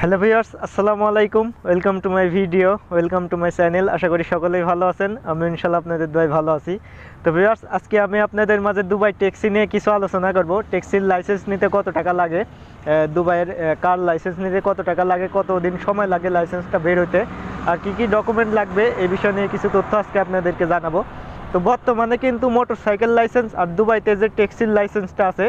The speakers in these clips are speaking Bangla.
হ্যালো ভিউয়ার্স, আসসালামু আলাইকুম। Welcome to my video, welcome to my channel. আশা করি সকলেই ভালো আছেন। আমি ইনশাল্লাহ আপনাদের দোয়ায় ভালো আছি। তো ভিউয়ার্স, আজকে আমি আপনাদের মাঝে দুবাই ট্যাক্সি নিয়ে কিছু আলোচনা করব। ট্যাক্সির লাইসেন্স নিতে কত টাকা লাগে, দুবাইয়ের কার লাইসেন্স নিতে কত টাকা লাগে, কতদিন সময় লাগে লাইসেন্সটা বের হতে, আর কি কি ডকুমেন্ট লাগবে, এই বিষয় নিয়ে কিছু তথ্য আজকে আপনাদেরকে জানাবো। তো বর্তমানে কিন্তু মোটরসাইকেল লাইসেন্স আর দুবাইতে যে ট্যাক্সির লাইসেন্সটা আছে,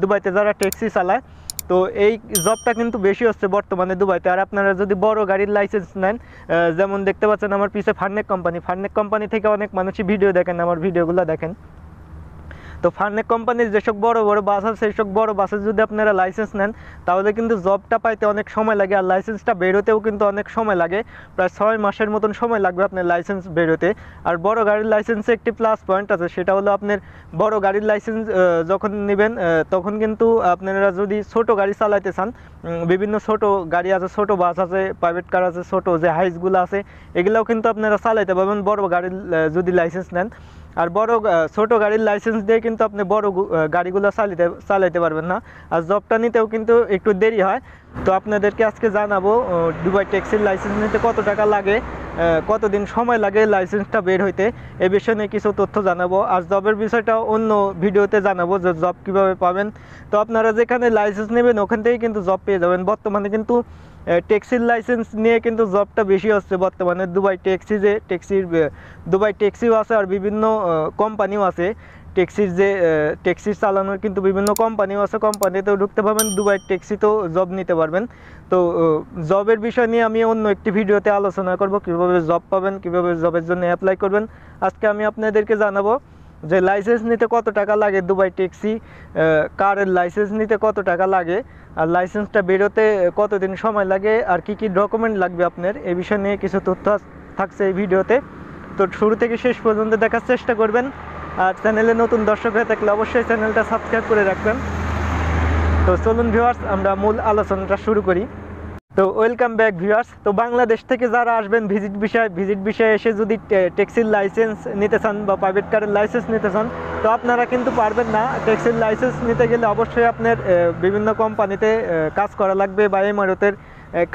দুবাইতে যারা ট্যাক্সি চালায়, তো এই জবটা কিন্তু বেশি হচ্ছে বর্তমানে দুবাইতে। আর আপনারা যদি বড় গাড়ির লাইসেন্স নেন, যেমন দেখতে পাচ্ছেন আমার পিছে ফার্নেক কোম্পানি থেকে অনেক মানুষই ভিডিও দেখেন, আমার ভিডিওগুলো দেখেন। তো ফার্নেক কোম্পানির যেসব বড় বড় বাস আছে, সেইসব বড় বাসে যদি আপনারা লাইসেন্স নেন, তাহলে কিন্তু জবটা পাইতে অনেক সময় লাগে, আর লাইসেন্সটা বেরোতেও কিন্তু অনেক সময় লাগে। প্রায় 6 মাসের মতন সময় লাগবে আপনার লাইসেন্স বেরোতে। আর বড় গাড়ির লাইসেন্সে একটি প্লাস পয়েন্ট আছে, সেটা হলো আপনার বড় গাড়ির লাইসেন্স যখন নেবেন, তখন কিন্তু আপনারা যদি ছোট গাড়ি চালাইতে চান, বিভিন্ন ছোট গাড়ি আছে, ছোট বাস আছে, প্রাইভেট কার আছে, ছোট যে হাইসগুলো আছে, এগুলোও কিন্তু আপনারা চালাইতে পারবেন বড় গাড়ির যদি লাইসেন্স নেন। আর ছোট গাড়ির লাইসেন্স দিয়ে কিন্তু আপনি বড় গাড়িগুলো চালাইতে পারবেন না, আর জবটা নিতেও কিন্তু একটু দেরি হয়। তো আপনাদেরকে আজকে জানাবো দুবাই ট্যাক্সির লাইসেন্স নিতে কত টাকা লাগে, কতদিন সময় লাগে লাইসেন্সটা বের হইতে, এ বিষয়ে নিয়ে কিছু তথ্য জানাবো। আর জবের বিষয়টা অন্য ভিডিওতে জানাবো যে জব কীভাবে পাবেন। তো আপনারা যেখানে লাইসেন্স নেবেন ওখান থেকেই কিন্তু জব পেয়ে যাবেন। বর্তমানে কিন্তু ট্যাক্সির লাইসেন্স নিয়ে কিন্তু জবটা বেশি হচ্ছে বর্তমানে। দুবাই ট্যাক্সিও আছে, আর বিভিন্ন কোম্পানিও আছে ট্যাক্সির চালানোর, কিন্তু বিভিন্ন কোম্পানিও আছে, কোম্পানিতেও ঢুকতে পারবেন, দুবাই ট্যাক্সিতেও জব নিতে পারবেন। তো জবের বিষয় নিয়ে আমি অন্য একটি ভিডিওতে আলোচনা করব, কীভাবে জব পাবেন, কীভাবে জবের জন্য অ্যাপ্লাই করবেন। আজকে আমি আপনাদেরকে জানাবো যে লাইসেন্স নিতে কত টাকা লাগে, দুবাই ট্যাক্সি কারের লাইসেন্স নিতে কত টাকা লাগে, আর লাইসেন্সটা বেরোতে কতদিন সময় লাগে, আর কি কি ডকুমেন্ট লাগবে আপনার, এই বিষয় নিয়ে কিছু তথ্য থাকছে এই ভিডিওতে। তো শুরু থেকে শেষ পর্যন্ত দেখার চেষ্টা করবেন। আর চ্যানেলে নতুন দর্শক হয়ে থাকলে অবশ্যই চ্যানেলটা সাবস্ক্রাইব করে রাখবেন। তো চলুন ভিউয়ার্স, আমরা মূল আলোচনাটা শুরু করি। তো ওয়েলকাম ব্যাক ভিউয়ার্স। তো বাংলাদেশ থেকে যারা আসবেন ভিজিট বিষয়ে এসে যদি ট্যাক্সির লাইসেন্স নিতে চান বা প্রাইভেট কারের লাইসেন্স নিতে চান, তো আপনারা কিন্তু পারবেন না। ট্যাক্সির লাইসেন্স নিতে গেলে অবশ্যই আপনার বিভিন্ন কোম্পানিতে কাজ করা লাগবে বা এমারতের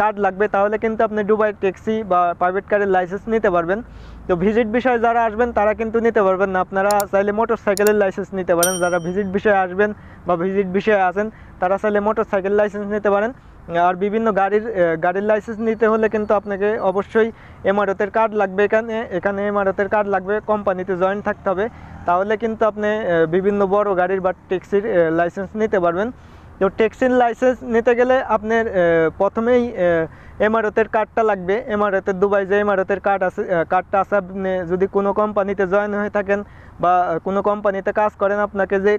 কার্ড লাগবে, তাহলে কিন্তু আপনি দুবাই ট্যাক্সি বা প্রাইভেট কারের লাইসেন্স নিতে পারবেন। তো ভিজিট বিষয়ে যারা আসবেন তারা কিন্তু নিতে পারবেন না। আপনারা চাইলে মোটরসাইকেলের লাইসেন্স নিতে পারেন। যারা ভিজিট বিষয়ে আসবেন বা ভিজিট বিষয়ে আছেন, তারা চাইলে মোটরসাইকেল লাইসেন্স নিতে পারেন। আর বিভিন্ন গাড়ির লাইসেন্স নিতে হলে কিন্তু আপনাকে অবশ্যই এমারতের কার্ড লাগবে। এখানে এমারতের কার্ড লাগবে, কোম্পানিতে জয়েন থাকতে হবে, তাহলে কিন্তু আপনি বিভিন্ন বড় গাড়ির বা ট্যাক্সির লাইসেন্স নিতে পারবেন। তো ট্যাক্সির লাইসেন্স নিতে গেলে আপনার প্রথমেই এমারতের কার্ডটা লাগবে। এমারতের দুবাই যে এমারতের কার্ডটা আছে, আপনি যদি কোনো কোম্পানিতে জয়েন হয়ে থাকেন বা কোনো কোম্পানিতে কাজ করেন, আপনাকে যে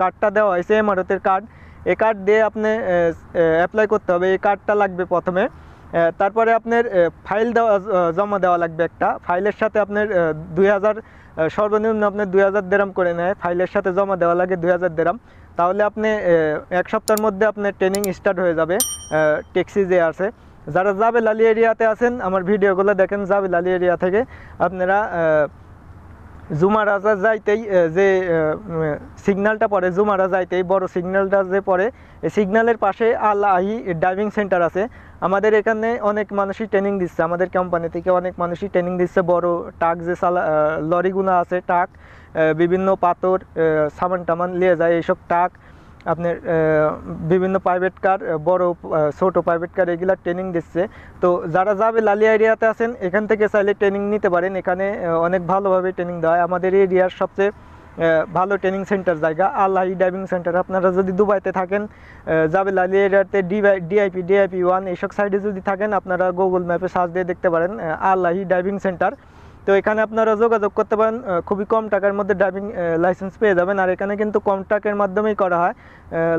কার্ডটা দেওয়া হয়েছে এমারতের কার্ড, এই কার্ড দিয়ে আপনি অ্যাপ্লাই করতে হবে। এই কার্ডটা লাগবে প্রথমে। তারপরে আপনার ফাইল জমা দেওয়া লাগবে একটা। ফাইলের সাথে আপনার 2000 সর্বনিম্ন আপনার 2000 দেরাম করে নেয়, ফাইলের সাথে জমা দেওয়া লাগে 2000 দেরাম। তাহলে আপনি 1 সপ্তাহের মধ্যে আপনার ট্রেনিং স্টার্ট হয়ে যাবে। ট্যাক্সি যে আছে, যারা জাবেল আলী এরিয়াতে আছেন, আমার ভিডিওগুলো দেখেন, জাবেল আলী এরিয়া থেকে আপনারা জুমারাজা যাইতেই যে সিগন্যালটা পড়ে, জুমারা যাইতেই বড় সিগন্যালটা যে পড়ে, এই সিগন্যালের পাশে আল আহি ড্রাইভিং সেন্টার আছে। আমাদের এখানে অনেক মানুষই ট্রেনিং দিচ্ছে, আমাদের কোম্পানি থেকে অনেক মানুষই ট্রেনিং দিচ্ছে। বড় ট্রাক যে লরিগুলো আছে, ট্রাক বিভিন্ন পাথর সামান টামান নিয়ে যায়, এইসব ট্রাক আপনার বিভিন্ন প্রাইভেট কার, বড় ছোট প্রাইভেট কার, এগুলা ট্রেনিং দিচ্ছে। তো যারা যাবে লালিয়া এরিয়াতে আছেন, এখান থেকে চাইলে ট্রেনিং নিতে পারেন। এখানে অনেক ভালোভাবে ট্রেনিং দেওয়া হয়। আমাদের এরিয়ার সবচেয়ে ভালো ট্রেনিং সেন্টার জায়গা আল্লাহি ড্রাইভিং সেন্টার। আপনারা যদি দুবাইতে থাকেন, যাবে লালিয়া এরিয়াতে ডিআইপি 1 এইসব সাইডে যদি থাকেন, আপনারা গুগল ম্যাপে সার্চ দিয়ে দেখতে পারেন আল্লাহি ড্রাইভিং সেন্টার। তো এখানে আপনারা যোগাযোগ করতে পারেন, খুবই কম টাকার মধ্যে ড্রাইভিং লাইসেন্স পেয়ে যাবেন। আর এখানে কিন্তু কন্ট্রাক্টের মাধ্যমেই করা হয়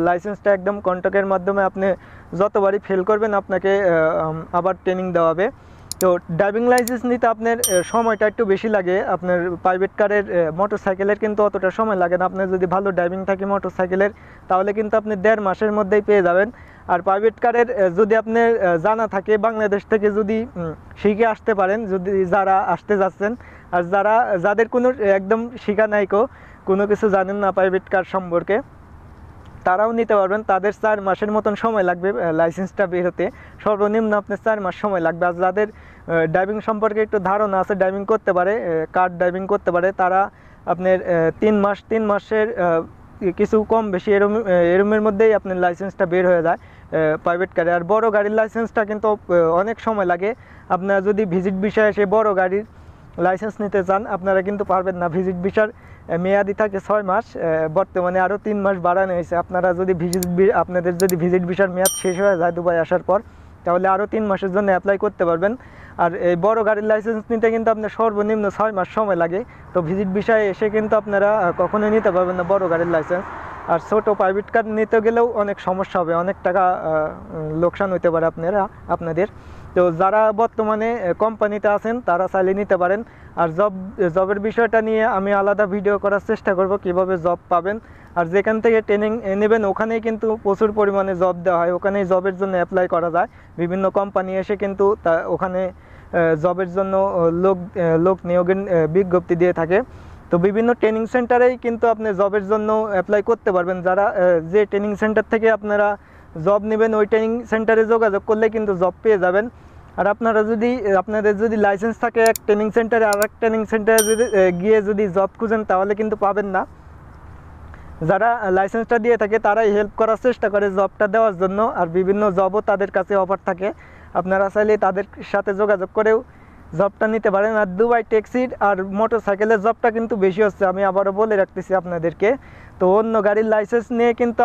লাইসেন্সটা, একদম কন্ট্রাক্টের মাধ্যমে। আপনি যতবারই ফেল করবেন আপনাকে আবার ট্রেনিং দেওয়া হবে। তো ড্রাইভিং লাইসেন্স নিতে আপনার সময়টা একটু বেশি লাগে। আপনার প্রাইভেট কারের, মোটরসাইকেলের কিন্তু অতটা সময় লাগে না। আপনার যদি ভালো ড্রাইভিং থাকে মোটরসাইকেলের, তাহলে কিন্তু আপনি 1.5 মাসের মধ্যেই পেয়ে যাবেন। আর প্রাইভেট কারের যদি আপনার জানা থাকে, বাংলাদেশ থেকে যদি শিখে আসতে পারেন, যদি যারা আসতে যাচ্ছেন, আর যাদের কোনো একদম শিখা নাই, কোনো কিছু জানেন না প্রাইভেট কার সম্পর্কে, তারাও নিতে পারবেন। তাদের 4 মাসের মতন সময় লাগবে লাইসেন্সটা বের হতে, সর্বনিম্ন আপনার 4 মাস সময় লাগবে। আর যাদের ড্রাইভিং সম্পর্কে একটু ধারণা আছে, ড্রাইভিং করতে পারে, কার ড্রাইভিং করতে পারে, তারা আপনার 3 মাসের কিছু কম বেশি এরমের মধ্যেই আপনার লাইসেন্সটা বের হয়ে যায় প্রাইভেট কারে। আর বড় গাড়ির লাইসেন্সটা কিন্তু অনেক সময় লাগে। আপনারা যদি ভিজিট বিষয়ে এসে বড় গাড়ির লাইসেন্স নিতে চান, আপনারা কিন্তু পারবেন না। ভিজিট ভিসার মেয়াদি থাকে 6 মাস, বর্তমানে আরও 3 মাস বাড়ানো হয়েছে। আপনারা যদি আপনাদের যদি ভিজিট ভিসার মেয়াদ শেষ হয়ে যায় দুবাই আসার পর, তাহলে আরও 3 মাসের জন্য অ্যাপ্লাই করতে পারবেন। আর এই বড় গাড়ির লাইসেন্স নিতে কিন্তু আপনার সর্বনিম্ন 6 মাস সময় লাগে। তো ভিজিট ভিসায় এসে কিন্তু আপনারা কখনোই নিতে পারবেন না বড় গাড়ির লাইসেন্স। আর ছোটো প্রাইভেট কার নিতে গেলেও অনেক সমস্যা হবে, অনেক টাকা লোকসান হতে পারে আপনাদের। তো যারা বর্তমানে কোম্পানিতে আছেন তারা চাইলে নিতে পারেন। আর জবের বিষয়টা নিয়ে আমি আলাদা ভিডিও করার চেষ্টা করব, কিভাবে জব পাবেন। আর যেখান থেকে ট্রেনিং নেবেন ওখানেই কিন্তু প্রচুর পরিমাণে জব দেওয়া হয়, ওখানেই জবের জন্য অ্যাপ্লাই করা যায়। বিভিন্ন কোম্পানি এসে কিন্তু ওখানে জবের জন্য লোক নিয়োগের বিজ্ঞপ্তি দিয়ে থাকে। তো বিভিন্ন ট্রেনিং সেন্টারেই কিন্তু আপনি জবের জন্য অ্যাপ্লাই করতে পারবেন। যারা যে ট্রেনিং সেন্টার থেকে আপনারা জব নেবেন ওই ট্রেনিং সেন্টারে যোগাযোগ করলে কিন্তু জব পেয়ে যাবেন। আর আপনাদের যদি লাইসেন্স থাকে এক ট্রেনিং সেন্টারে, আর এক ট্রেনিং সেন্টারে গিয়ে যদি জব খুঁজেন তাহলে কিন্তু পাবেন না। যারা লাইসেন্সটা দিয়ে থাকে তারাই হেল্প করার চেষ্টা করে জবটা দেওয়ার জন্য। আর বিভিন্ন জবও তাদের কাছে অফার থাকে, আপনারা চাইলে তাদের সাথে যোগাযোগ করেও জবটা নিতে পারেন। আর দুবাই ট্যাক্সির আর মোটরসাইকেলের জবটা কিন্তু বেশি হচ্ছে, আমি আবারও বলে রাখতেছি আপনাদেরকে। তো অন্য গাড়ির লাইসেন্স নিয়ে কিন্তু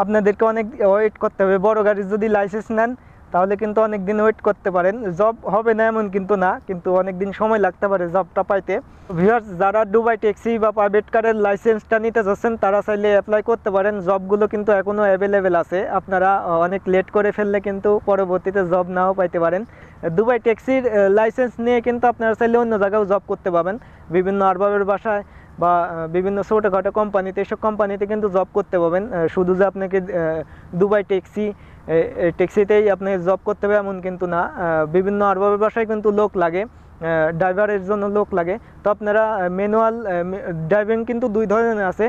আপনাদেরকে অনেক ওয়েট করতে হবে। বড় গাড়ির যদি লাইসেন্স নেন তাহলে কিন্তু অনেক দিন ওয়েট করতে পারেন, জব হবে না এমন কিন্তু না, কিন্তু অনেক দিন সময় লাগতে পারে জবটা পাইতে। ভিউয়ার্স, যারা দুবাই ট্যাক্সি বা প্রাইভেট কারের লাইসেন্সটা নিতে যাচ্ছেন তারা চাইলে অ্যাপ্লাই করতে পারেন। জবগুলো কিন্তু এখনও অ্যাভেলেবেল আছে, আপনারা অনেক লেট করে ফেললে কিন্তু পরবর্তীতে জব নাও পাইতে পারেন। দুবাই ট্যাক্সির লাইসেন্স নিয়ে কিন্তু আপনারা চাইলে অন্য জায়গাও জব করতে পারবেন, বিভিন্ন আরবাবের বাসায় বা বিভিন্ন ছোটোখাটো কোম্পানিতে। এসব কোম্পানিতে কিন্তু জব করতে পারবেন। শুধু যে আপনাকে দুবাই ট্যাক্সিতেই আপনি জব করতে হবে এমন কিন্তু না, বিভিন্ন আরবাবের বাসায় কিন্তু লোক লাগে, ড্রাইভারের জন্য লোক লাগে। তো আপনারা ম্যানুয়াল ড্রাইভিং কিন্তু 2 ধরনের আছে।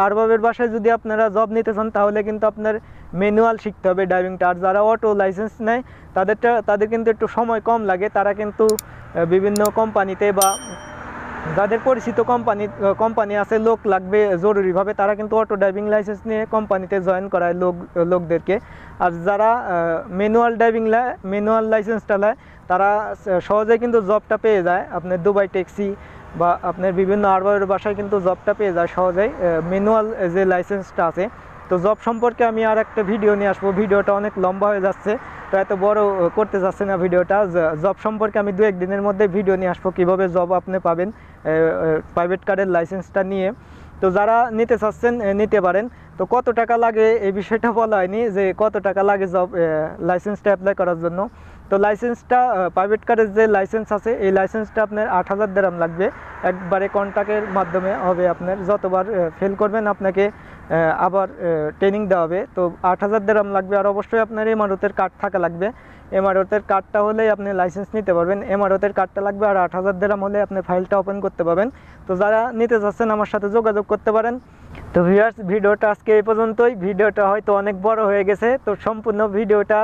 আরবাবের বাসায় যদি আপনারা জব নিতে চান তাহলে কিন্তু আপনার ম্যানুয়াল শিখতে হবে ড্রাইভিংটা। আর যারা অটো লাইসেন্স নেয় তাদের কিন্তু একটু সময় কম লাগে, তারা কিন্তু বিভিন্ন কোম্পানিতে বা যাদের পরিচিত কোম্পানি আছে লোক লাগবে জরুরিভাবে, তারা কিন্তু অটো ড্রাইভিং লাইসেন্স নিয়ে কোম্পানিতে জয়েন করায় লোকদেরকে। আর যারা ম্যানুয়াল লাইসেন্সটা নেয় তারা সহজেই কিন্তু জবটা পেয়ে যায়। আপনার দুবাই ট্যাক্সি বা আপনার বিভিন্ন আরবাবের বাসায় কিন্তু জবটা পেয়ে যায় সহজেই ম্যানুয়াল যে লাইসেন্সটা আছে। তো জব সম্পর্কে আমি আর একটা ভিডিও নিয়ে আসবো, ভিডিওটা অনেক লম্বা হয়ে যাচ্ছে, তো এত বড় করতে যাচ্ছে না ভিডিওটা। জব সম্পর্কে আমি 2-1 দিনের মধ্যে ভিডিও নিয়ে আসবো, কীভাবে জব আপনি পাবেন প্রাইভেট কারের লাইসেন্সটা নিয়ে। তো যারা নিতে চাচ্ছেন নিতে পারেন। তো কত টাকা লাগে এই বিষয়টা বলা হয়নি, যে কত টাকা লাগে জব লাইসেন্সটা অ্যাপ্লাই করার জন্য। তো লাইসেন্সটা প্রাইভেট কারের যে লাইসেন্স আছে এই লাইসেন্সটা আপনার 8,000 দিরহাম লাগবে, একবারে কন্ট্রাক্টের মাধ্যমে হবে। আপনার যতবার ফেল করবেন আপনাকে আবার ট্রেনিং দেওয়া হবে। তো 8,000 দিরহাম লাগবে। আর অবশ্যই আপনার এমআরওতের কার্ড থাকা লাগবে, এমআরওতের কার্ডটা হলেই আপনি লাইসেন্স নিতে পারবেন। এমআরওতের কার্ডটা লাগবে, আর 8,000 দিরহাম হলে আপনি ফাইলটা ওপেন করতে পারবেন। তো যারা নিতে চাচ্ছেন আমার সাথে যোগাযোগ করতে পারেন। তো ভিউয়ার্স, ভিডিওটা আজকে এই পর্যন্তই। ভিডিওটা হয়তো অনেক বড় হয়ে গেছে, তো সম্পূর্ণ ভিডিওটা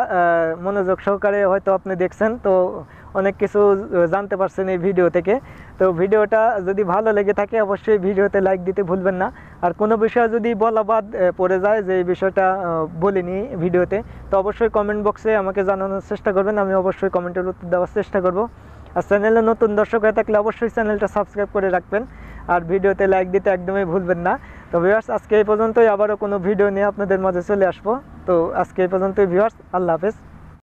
মনোযোগ সহকারে হয়তো আপনি দেখছেন, তো অনেক কিছু জানতে পারছেন এই ভিডিও থেকে। তো ভিডিওটা যদি ভালো লেগে থাকে অবশ্যই ভিডিওতে লাইক দিতে ভুলবেন না। আর কোনো বিষয় যদি বলা বাদ পড়ে যায় যে এই বিষয়টা বলিনি ভিডিওতে, তো অবশ্যই কমেন্ট বক্সে আমাকে জানানোর চেষ্টা করবেন, আমি অবশ্যই কমেন্টের উত্তর দেওয়ার চেষ্টা করব। আর চ্যানেলে নতুন দর্শক হয়ে থাকলে অবশ্যই চ্যানেলটা সাবস্ক্রাইব করে রাখবেন, আর ভিডিওতে লাইক দিতে একদমই ভুলবেন না। তো ভিউয়ার্স, আজকে এই পর্যন্তই, আবারও কোনো ভিডিও নিয়ে আপনাদের মাঝে চলে আসবো। তো আজকে এই পর্যন্তই ভিউয়ার্স, আল্লাহ হাফেজ।